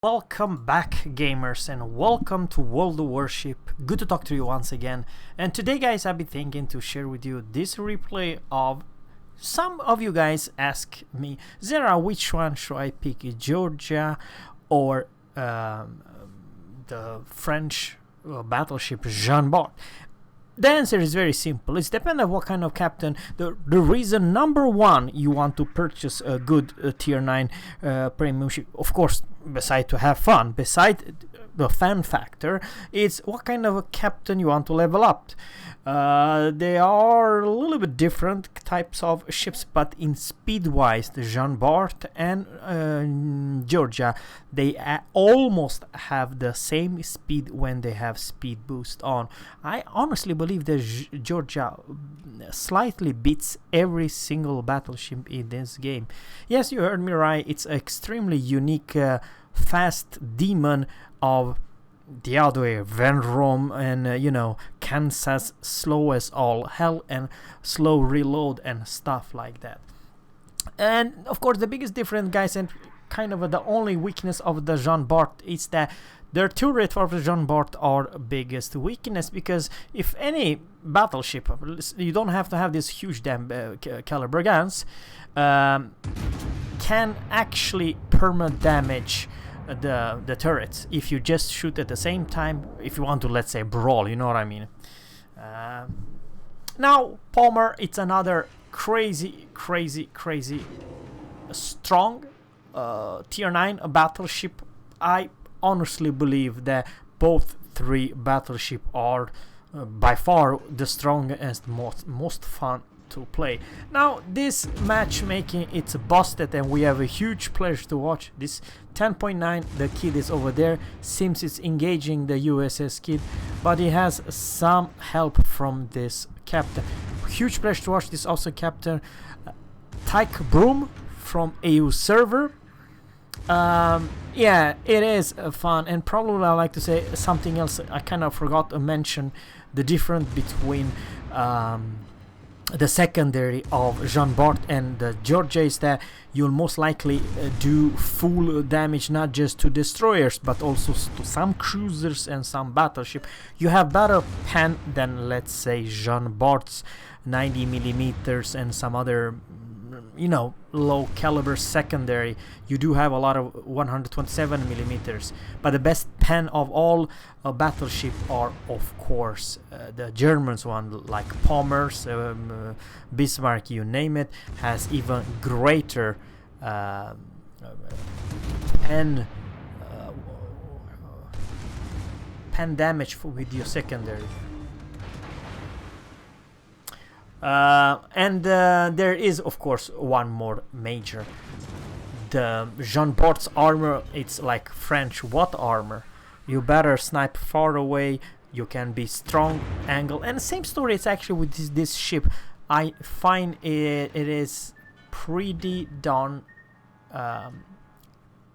Welcome back, gamers, and welcome to World of Warship. Good to talk to you once again. And today, guys, I've been thinking to share with you this replay of some of you guys ask me, Zerra, which one should I pick, Georgia or the French battleship Jean Bart? The answer is very simple. It's dependent on what kind of captain. The reason number one you want to purchase a good tier 9 premium ship, of course, beside to have fun, beside the fan factor, it's what kind of a captain you want to level up. They are a little bit different types of ships, but in speed wise, the Jean Bart and Georgia, they almost have the same speed when they have speed boost on. I honestly believe that Georgia slightly beats every single battleship in this game. Yes, you heard me right, it's an extremely unique fast demon of the other way, Van Rome and Kansas, slow as all hell and slow reload and stuff like that. And of course the biggest difference, guys, and kind of the only weakness of the Jean Bart is that their turret for the Jean Bart are biggest weakness, because if any battleship, you don't have to have this huge caliber guns, can actually perma damage the turrets if you just shoot at the same time, if you want to, let's say, brawl, you know what I mean. Now Palmer, it's another crazy strong tier 9 battleship. I honestly believe that both three battleship are by far the strongest, most fun to play. Now this matchmaking, it's busted, and we have a huge pleasure to watch this 10.9. the kid is over there, seems it's engaging the USS kid, but he has some help from this captain. Huge pleasure to watch this also captain Tyke Broom from AU server. Yeah, it is fun, and probably I like to say something else. I kind of forgot to mention the difference between the secondary of Jean Bart and the Georgia is that you'll most likely do full damage, not just to destroyers but also to some cruisers and some battleship. You have better pen than, let's say, Jean Bart's 90 millimeters and some other low caliber secondary. You do have a lot of 127 millimeters, but the best pen of all battleship are, of course, the Germans one, like Palmer's, Bismarck, you name it, has even greater pen damage with your secondary. And there is, of course, one more major. The Jean Bart's armor, it's like French what armor. You better snipe far away, you can be strong angle, and same story it's actually with this ship. I find it is pretty darn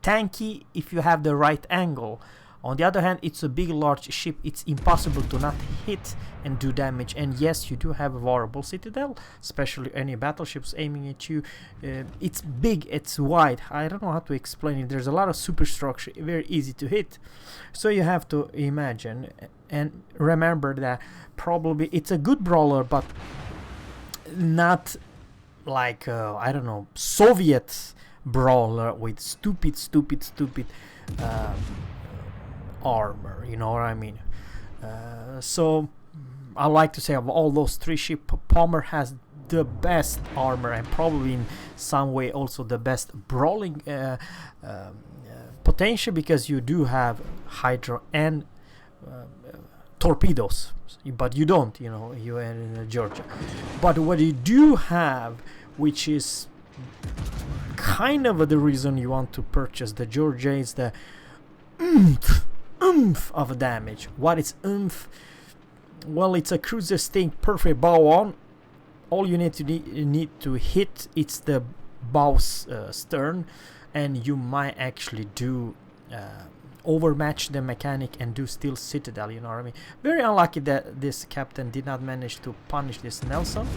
tanky if you have the right angle. On the other hand, it's a big large ship, it's impossible to not hit and do damage. And yes, you do have a vulnerable citadel, especially any battleships aiming at you. It's big, it's wide, I don't know how to explain it. There's a lot of superstructure, very easy to hit. So you have to imagine and remember that probably it's a good brawler, but not like I don't know, Soviet brawler with stupid armor, you know what I mean. So I like to say of all those three ships, Palmer has the best armor and probably in some way also the best brawling potential, because you do have hydro and torpedoes, but you don't, you in Georgia. But what you do have, which is kind of the reason you want to purchase the Georgia, is the oomph of damage. What is oomph? Well, it's a cruiser staying perfect bow on. All you need to hit, it's the bow stern, and you might actually do overmatch the mechanic and do still citadel, you know what I mean. Very unlucky that this captain did not manage to punish this Nelson.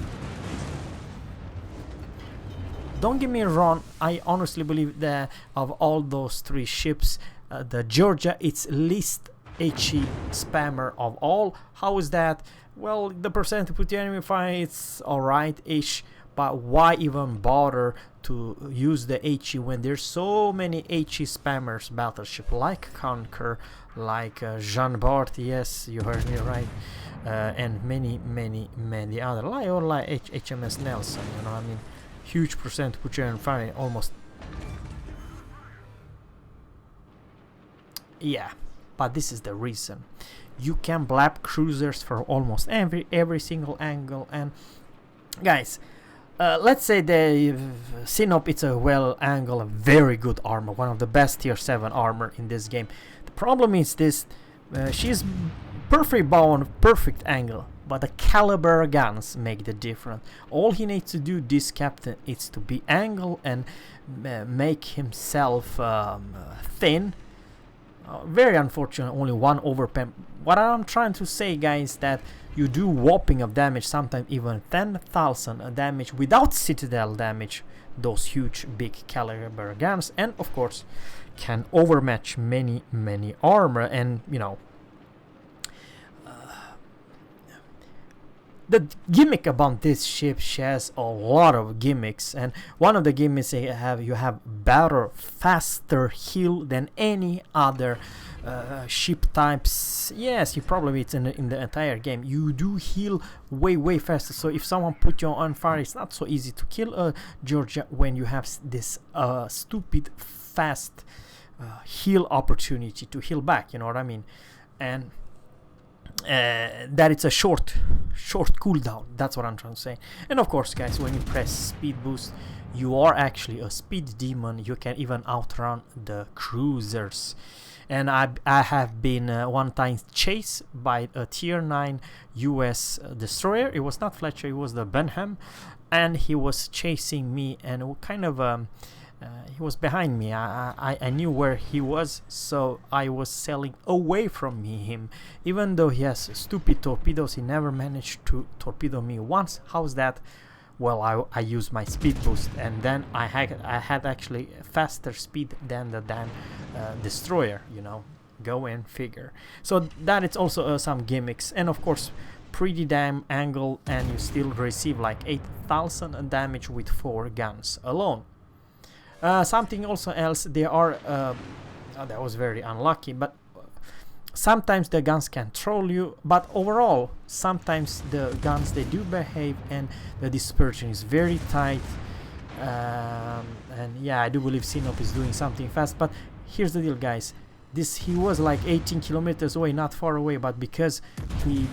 Don't get me wrong, I honestly believe that of all those three ships, the Georgia, it's least HE spammer of all. How is that? Well, the percent to put the enemy fire, it's alright-ish, but why even bother to use the HE when there's so many HE spammers battleship, like Conquer, like Jean Bart, yes, you heard me right, and many other, like HMS Nelson, you know, I mean, huge percent to put your enemy fire, almost. Yeah, but this is the reason. You can blab cruisers for almost every single angle. And guys, let's say the Sinop, it's a well angled, very good armor, one of the best tier 7 armor in this game. The problem is this, she's perfect bow on perfect angle, but the caliber guns make the difference. All he needs to do, this captain, is to be angled and make himself thin. Very unfortunate, only one overpen. What I'm trying to say, guys, that you do whopping of damage, sometimes even 10,000 damage without citadel damage, those huge big caliber guns, and of course can overmatch many armor. And you know, the gimmick about this ship, she has a lot of gimmicks, and one of the gimmicks you have better, faster heal than any other ship types. Yes, you probably, it's in the entire game. You do heal way faster. So if someone put you on fire, it's not so easy to kill Georgia when you have this stupid fast heal opportunity to heal back. You know what I mean? And that it's a short cooldown. That's what I'm trying to say. And of course, guys, when you press speed boost, you are actually a speed demon. You can even outrun the cruisers. And I have been one time chased by a tier 9 US destroyer. It was not Fletcher, it was the Benham, and he was chasing me, and kind of he was behind me. I knew where he was, so I was sailing away from him. Even though he has stupid torpedoes, he never managed to torpedo me once. How's that? Well, I used my speed boost, and then I had actually faster speed than the destroyer. You know, go and figure. So that is also some gimmicks, and of course, pretty damn angle, and you still receive like 8,000 damage with 4 guns alone. Something also else, they are that was very unlucky, but sometimes the guns can troll you, but overall sometimes the guns, they do behave, and the dispersion is very tight. And yeah, I do believe Sinop is doing something fast, but here's the deal, guys. He was like 18 kilometers away, not far away, but because he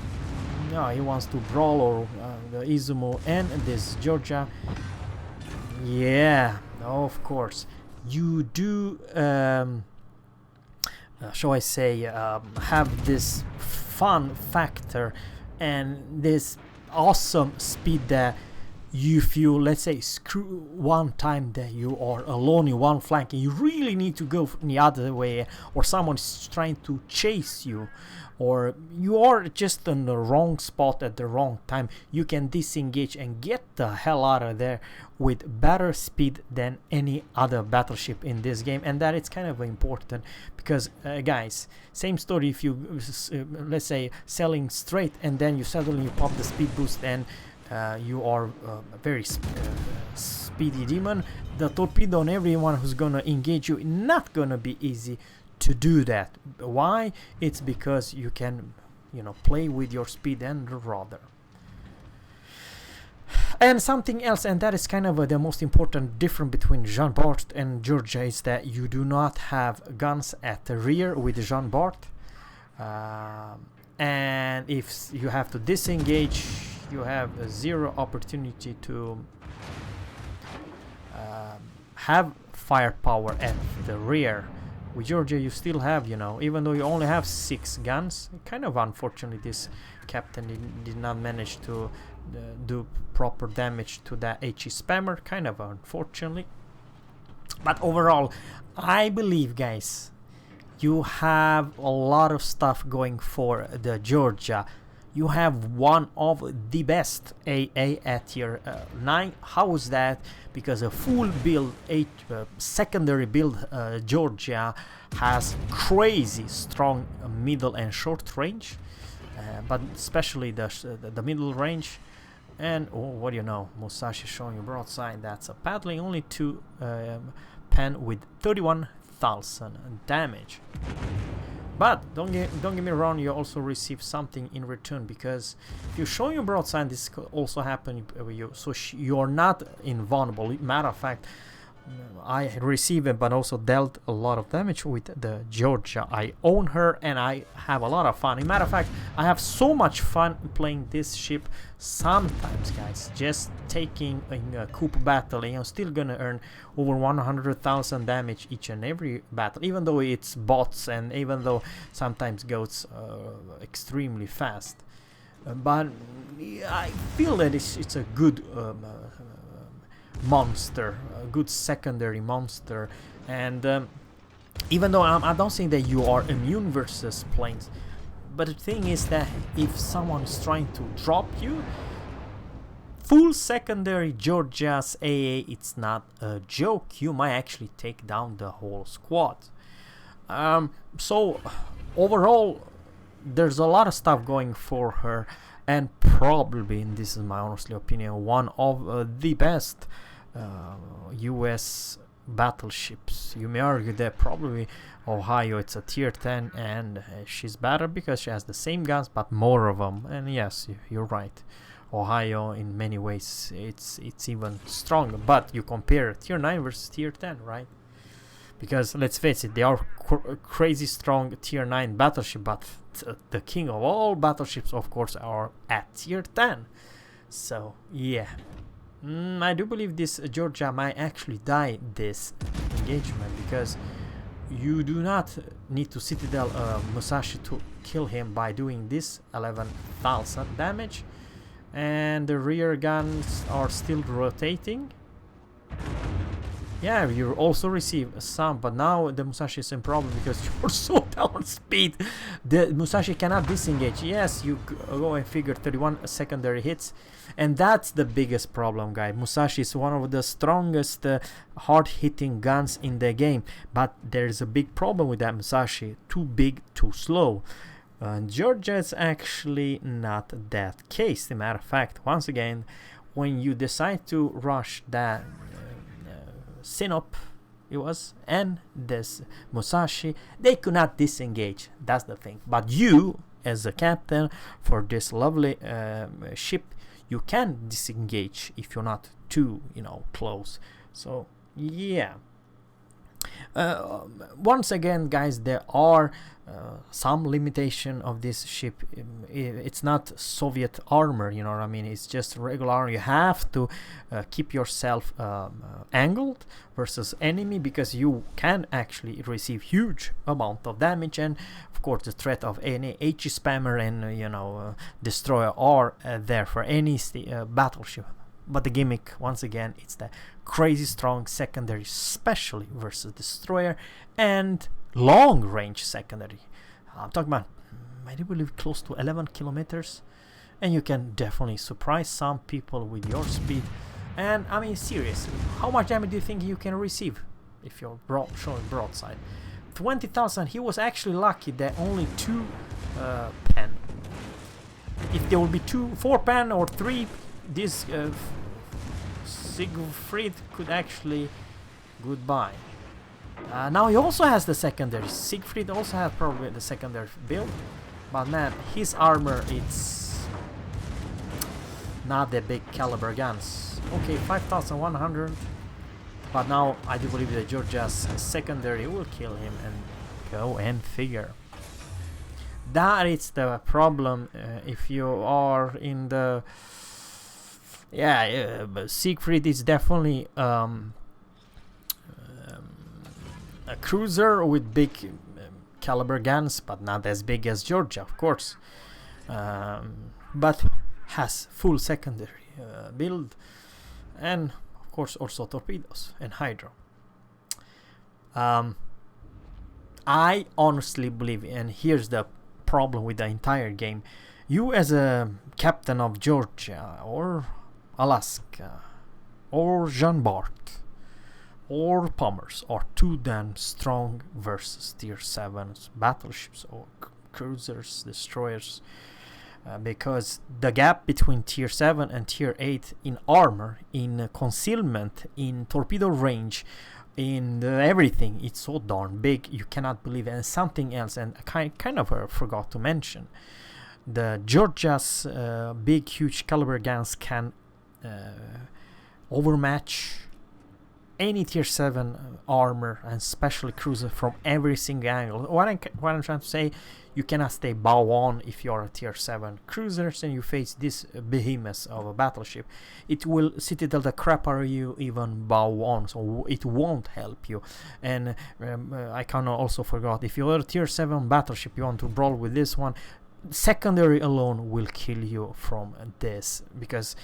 wants to brawl, or the Izumo and this Georgia, yeah, of course you do shall I say have this fun factor and this awesome speed that you feel, let's say, screw one time that you are alone in one flank and you really need to go the other way, or someone's trying to chase you, or you are just in the wrong spot at the wrong time. You can disengage and get the hell out of there with better speed than any other battleship in this game. And that is kind of important, because guys, same story, if you let's say sailing straight and then you suddenly pop the speed boost and you are a very speedy demon, the torpedo on everyone who's gonna engage you, not gonna be easy to do that. Why? It's because you can, you know, play with your speed and rudder. And something else, and that is kind of the most important difference between Jean Bart and Georgia, is that you do not have guns at the rear with Jean Bart, and if you have to disengage, you have a zero opportunity to have firepower at the rear. With Georgia, you still have, you know, even though you only have 6 guns, kind of unfortunately this captain did not manage to do proper damage to that HE spammer, kind of unfortunately. But overall, I believe, guys, you have a lot of stuff going for the Georgia. you have one of the best AA at tier 9. How is that? Because a full build, secondary build Georgia has crazy strong middle and short range, but especially the middle range. And what do you know, Musashi showing you broadside. That's a paddling, only 2 pen with 31,000 damage. But don't get me wrong, you also receive something in return, because if you show your broadside, this could also happen with you. So you're not invulnerable. Matter of fact, I received it, but also dealt a lot of damage with the Georgia. I own her and I have a lot of fun. As a matter of fact, I have so much fun playing this ship. Sometimes, guys, just taking a coup battle, and you're still gonna earn over 100,000 damage each and every battle, even though it's bots and even though sometimes goes extremely fast. But I feel that it's a good monster, a good secondary monster. And even though I don't think that you are immune versus planes, but the thing is that if someone is trying to drop you, full secondary Georgia's AA, it's not a joke. You might actually take down the whole squad. So overall, there's a lot of stuff going for her, and probably, and this is my honestly opinion, one of the best US battleships. You may argue that probably Ohio, it's a tier 10, and she's better because she has the same guns but more of them. And yes, you're right, Ohio in many ways it's even stronger, but you compare tier 9 versus tier 10, right? Because let's face it, they are crazy strong tier 9 battleship, but the king of all battleships, of course, are at tier 10. So yeah, I do believe this Georgia might actually die this engagement, because you do not need to Citadel Musashi to kill him by doing this 11,000 damage, and the rear guns are still rotating. Yeah, you also receive some, but now the Musashi is in problem because you're so down speed. The Musashi cannot disengage. Yes, you go and figure 31 secondary hits, and that's the biggest problem, guys. Musashi is one of the strongest hard-hitting guns in the game, but there's a big problem with that Musashi. Too big, too slow. Georgia is actually not that case. As a matter of fact, once again, when you decide to rush that Sinop, it was, and this Musashi, they could not disengage. That's the thing. But you, as a captain for this lovely ship, you can disengage if you're not too, close. So yeah. Once again, guys, there are some limitation of this ship. It's not Soviet armor, you know what I mean? It's just regular armor. You have to keep yourself angled versus enemy, because you can actually receive huge amount of damage, and of course the threat of any HE spammer and destroyer are there for any battleship. But the gimmick, once again, it's the crazy strong secondary, especially versus destroyer, and long range secondary. I'm talking about, I do believe, close to 11 kilometers, and you can definitely surprise some people with your speed. And I mean, seriously, how much damage do you think you can receive if you're showing broadside? 20,000. He was actually lucky that only 2 pen. If there will be 4 pen or 3, this Siegfried could actually goodbye. Now he also has the secondary. Siegfried also has probably the secondary build, but man, his armor, it's not the big caliber guns. Okay, 5,100, but now I do believe that Georgia's secondary will kill him, and go and figure. That is the problem if you are in the but Siegfried is definitely a cruiser with big caliber guns, but not as big as Georgia, of course, but has full secondary build, and of course also torpedoes and hydro. I honestly believe, and here's the problem with the entire game, You as a captain of Georgia or Alaska or Jean Bart or Pommers are too damn strong versus tier 7 battleships or cruisers, destroyers, because the gap between tier 7 and tier 8 in armor, in concealment, in torpedo range, in everything, it's so darn big, you cannot believe it. And something else, and I kind of forgot to mention, the Georgia's big huge caliber guns can overmatch any tier 7 armor, and especially cruiser, from every single angle. What I'm trying to say, you cannot stay bow on if you're a tier 7 cruisers and you face this behemoth of a battleship. It will citadel the crap out of you even bow on, so it won't help you. And I kind of also forgot, if you're a tier 7 battleship, you want to brawl with this one, secondary alone will kill you from this, because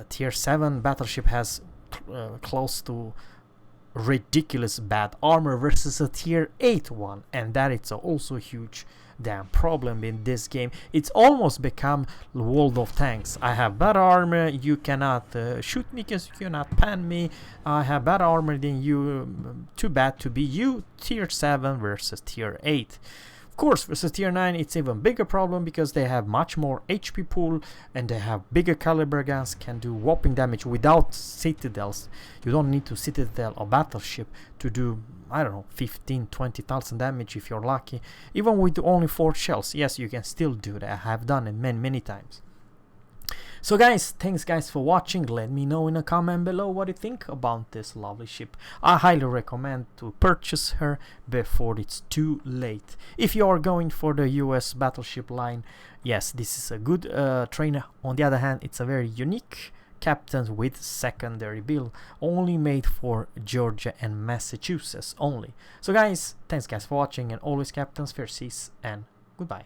tier 7 battleship has close to ridiculous bad armor versus a tier 8 one, and that is also a huge damn problem in this game. It's almost become World of Tanks. I have better armor, you cannot shoot me because you cannot pan me. I have better armor than you, too bad to be you. Tier 7 versus tier 8. Of course, versus tier 9 it's even bigger problem, because they have much more HP pool and they have bigger caliber guns, can do whopping damage without citadels. You don't need to citadel a battleship to do, I don't know, 15-20,000 damage if you're lucky. Even with only 4 shells, yes, you can still do that. I have done it many times. So guys, thanks guys for watching. Let me know in a comment below what you think about this lovely ship. I highly recommend to purchase her before it's too late. If you are going for the US battleship line, yes, this is a good trainer. On the other hand, it's a very unique captain with secondary build, only made for Georgia and Massachusetts only. So guys, thanks guys for watching, and always captains, fair seas, and goodbye.